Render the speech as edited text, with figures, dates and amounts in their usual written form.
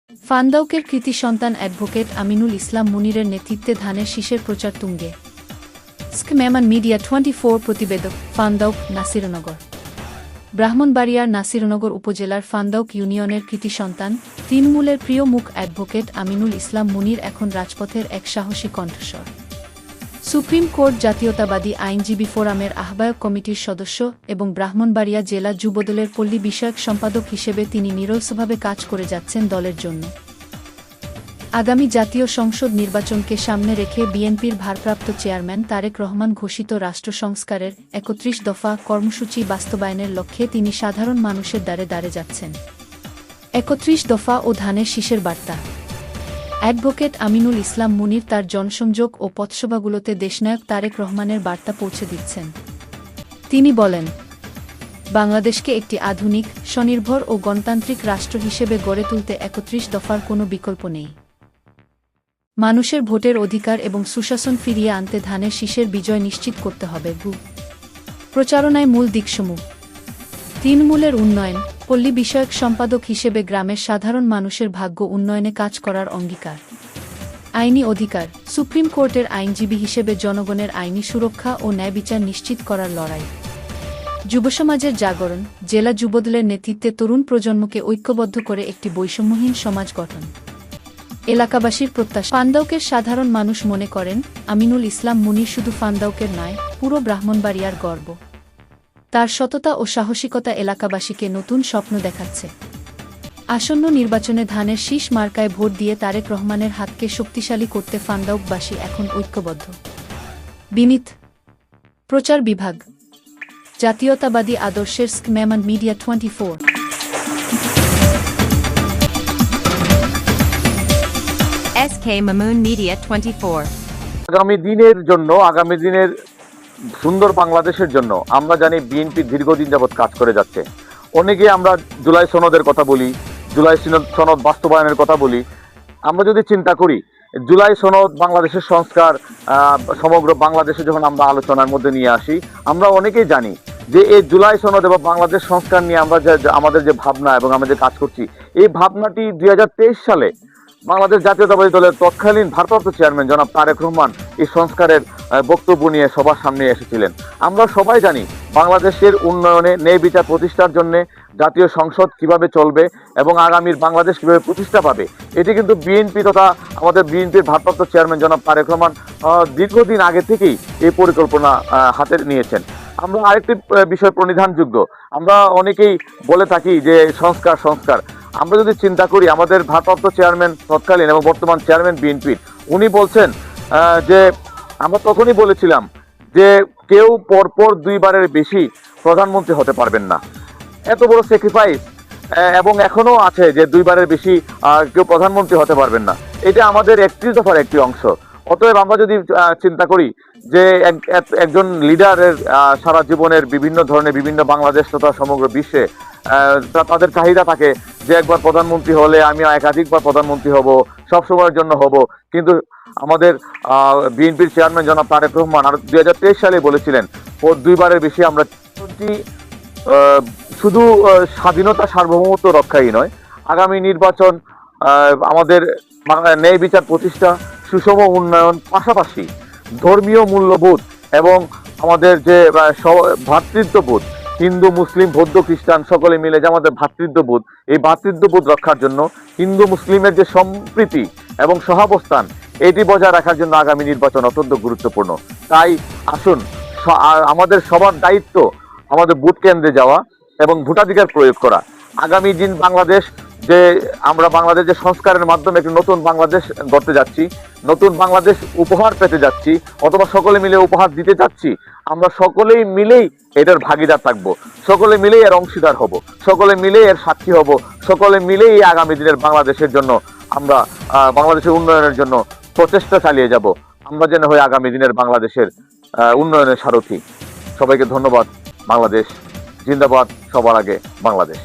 ফান্দাউকের কৃতি সন্তান অ্যাডভোকেট আমিনুল ইসলাম মুনিরের নেতৃত্বে ধানের শীষের প্রচার তুঙ্গে। স্কমেমান মিডিয়া 24 প্রতিবেদক। ফান্দাউক, নাসিরনগর। ব্রাহ্মণবাড়িয়ার নাসিরনগর উপজেলার ফান্দাউক ইউনিয়নের কৃতি সন্তান, তৃণমূলের প্রিয় মুখ অ্যাডভোকেট আমিনুল ইসলাম মুনির এখন রাজপথের এক সাহসী কণ্ঠস্বর। সুপ্রিম কোর্ট জাতীয়তাবাদী আইনজীবী ফোরামের আহ্বায়ক কমিটির সদস্য এবং ব্রাহ্মণবাড়িয়া জেলা যুবদলের পল্লী বিষয়ক সম্পাদক হিসেবে তিনি নিরলসভাবে কাজ করে যাচ্ছেন দলের জন্য। আগামী জাতীয় সংসদ নির্বাচনকে সামনে রেখে বিএনপির ভারপ্রাপ্ত চেয়ারম্যান তারেক রহমান ঘোষিত রাষ্ট্র সংস্কারের ৩১ দফা কর্মসূচি বাস্তবায়নের লক্ষ্যে তিনি সাধারণ মানুষের দ্বারে দ্বারে যাচ্ছেন। ৩১ দফা ও ধানের শীষের বার্তা। অ্যাডভোকেট আমিনুল ইসলাম মুনির তার জনসংযোগ ও পথসভাগুলোতে দেশনায়ক তারেক রহমানের বার্তা পৌঁছে দিচ্ছেন। তিনি বলেন, বাংলাদেশকে একটি আধুনিক, স্বনির্ভর ও গণতান্ত্রিক রাষ্ট্র হিসেবে গড়ে তুলতে ৩১ দফার কোনো বিকল্প নেই। মানুষের ভোটের অধিকার এবং সুশাসন ফিরিয়ে আনতে ধানের শীষের বিজয় নিশ্চিত করতে হবে। প্রচারণায় মূল দিকসমূহ। তৃণমূলের উন্নয়ন, পল্লী বিষয়ক সম্পাদক হিসেবে গ্রামের সাধারণ মানুষের ভাগ্য উন্নয়নে কাজ করার অঙ্গীকার। আইনি অধিকার, সুপ্রিম কোর্টের আইনজীবী হিসেবে জনগণের আইনি সুরক্ষা ও ন্যায় বিচার নিশ্চিত করার লড়াই। যুবসমাজের জাগরণ, জেলা যুবদলের নেতৃত্বে তরুণ প্রজন্মকে ঐক্যবদ্ধ করে একটি বৈষম্যহীন সমাজ গঠন। এলাকাবাসীর প্রত্যাশা। ফান্দাউকের সাধারণ মানুষ মনে করেন, আমিনুল ইসলাম মুনির শুধু ফান্দাউকের নয়, পুরো ব্রাহ্মণবাড়িয়ার গর্ব। তার সততা ও সাহসিকতা এলাকাবাসীকে নতুন স্বপ্ন দেখাচ্ছে। আসন্ন নির্বাচনে ধানের শীষ মার্কায় ভোট দিয়ে তারেক রহমানের হাতকে শক্তিশালী করতে ফান্দাউকবাসী এখন ঐক্যবদ্ধ। বিনীত প্রচার বিভাগ, জাতীয়তাবাদী আদর্শের স্কমেমান মিডিয়া 24। SK Mamoon Media 24। আগামী দিনের সুন্দর বাংলাদেশের জন্য আমরা জানি বিএনপি দীর্ঘদিন যাবৎ কাজ করে যাচ্ছে। অনেকে আমরা জুলাই সনদের কথা বলি, জুলাই সনদ বাস্তবায়নের কথা বলি। আমরা যদি চিন্তা করি জুলাই সনদ বাংলাদেশের সংস্কার সমগ্র বাংলাদেশে যখন আমরা আলোচনার মধ্যে নিয়ে আসি, আমরা অনেকেই জানি যে এই জুলাই সনদ এবং বাংলাদেশ সংস্কার নিয়ে আমরা আমাদের যে ভাবনা এবং আমরা যে কাজ করছি, এই ভাবনাটি ২০২৩ সালে বাংলাদেশ জাতীয়তাবাদী দলের তৎকালীন ভারপ্রাপ্ত চেয়ারম্যান জনাব তারেক রহমান এই সংস্কারের বক্তব্য নিয়ে সবার সামনে এসেছিলেন। আমরা সবাই জানি বাংলাদেশের উন্নয়নে ন্যায় বিচার প্রতিষ্ঠার জন্য জাতীয় সংসদ কিভাবে চলবে এবং আগামীর বাংলাদেশ কিভাবে প্রতিষ্ঠা পাবে, এটি কিন্তু বিএনপি তথা আমাদের বিএনপির ভারপ্রাপ্ত চেয়ারম্যান জনাব তারেক রহমান দীর্ঘদিন আগে থেকেই এই পরিকল্পনা হাতে নিয়েছেন। আমরা আরেকটি বিষয় প্রণিধানযোগ্য, আমরা অনেকেই বলে থাকি যে সংস্কার। আমরা যদি চিন্তা করি আমাদের ভারপ্রাপ্ত চেয়ারম্যান তৎকালীন এবং বর্তমান চেয়ারম্যান বিএনপির, উনি বলছেন যে আমরা তখনই বলেছিলাম যে কেউ পরপর ২ বারের বেশি প্রধানমন্ত্রী হতে পারবেন না। এত বড় স্যাক্রিফাইস এবং এখনো আছে যে ২ বারের বেশি কেউ প্রধানমন্ত্রী হতে পারবেন না। এটা আমাদের ৩১ দফার একটি অংশ। অতএব আমরা যদি চিন্তা করি যে একজন লিডারের সারা জীবনের বিভিন্ন ধরনের বিভিন্ন বাংলাদেশ তথা সমগ্র বিশ্বে তাদের চাহিদা থাকে যে একবার প্রধানমন্ত্রী হলে আমি একাধিকবার প্রধানমন্ত্রী হব, সবসময়ের জন্য হব। কিন্তু আমাদের বিএনপির চেয়ারম্যান জনাব তারেক রহমান আর ২০২৩ সালে বলেছিলেন ২ বারের বেশি আমরা শুধু স্বাধীনতা সার্বভৌমত্ব রক্ষাই নয়, আগামী নির্বাচন, আমাদের ন্যায় বিচার প্রতিষ্ঠা, সুষম উন্নয়ন, পাশাপাশি ধর্মীয় মূল্যবোধ এবং আমাদের যে ভ্রাতৃত্ববোধ, হিন্দু মুসলিম বৌদ্ধ খ্রিস্টান সকলে মিলে যে আমাদের ভ্রাতৃত্ববোধ, এই ভ্রাতৃত্ববোধ রক্ষার জন্য হিন্দু মুসলিমের যে সম্প্রীতি এবং সহাবস্থান, এটি বজায় রাখার জন্য আগামী নির্বাচন অত্যন্ত গুরুত্বপূর্ণ। তাই আসুন, আমাদের সবার দায়িত্ব আমাদের ভোট কেন্দ্রে যাওয়া এবং ভোটাধিকার প্রয়োগ করা। আগামী দিন আমরা বাংলাদেশ যে সংস্কারের মাধ্যমে একটি নতুন বাংলাদেশ গড়তে যাচ্ছি, নতুন বাংলাদেশ উপহার পেতে যাচ্ছি, অথবা সকলে মিলে উপহার দিতে যাচ্ছি, আমরা সকলেই মিলেই এটার ভাগিদার থাকবো, সকলে মিলেই এর অংশীদার হব, সকলে মিলেই এর সাক্ষী হব, সকলে মিলেই এই আগামী দিনের বাংলাদেশের জন্য আমরা বাংলাদেশের উন্নয়নের জন্য প্রচেষ্টা চালিয়ে যাব। আমরা যেন হই আগামী দিনের বাংলাদেশের উন্নয়নের সারথি। সবাইকে ধন্যবাদ। বাংলাদেশ জিন্দাবাদ, সবার আগে বাংলাদেশ।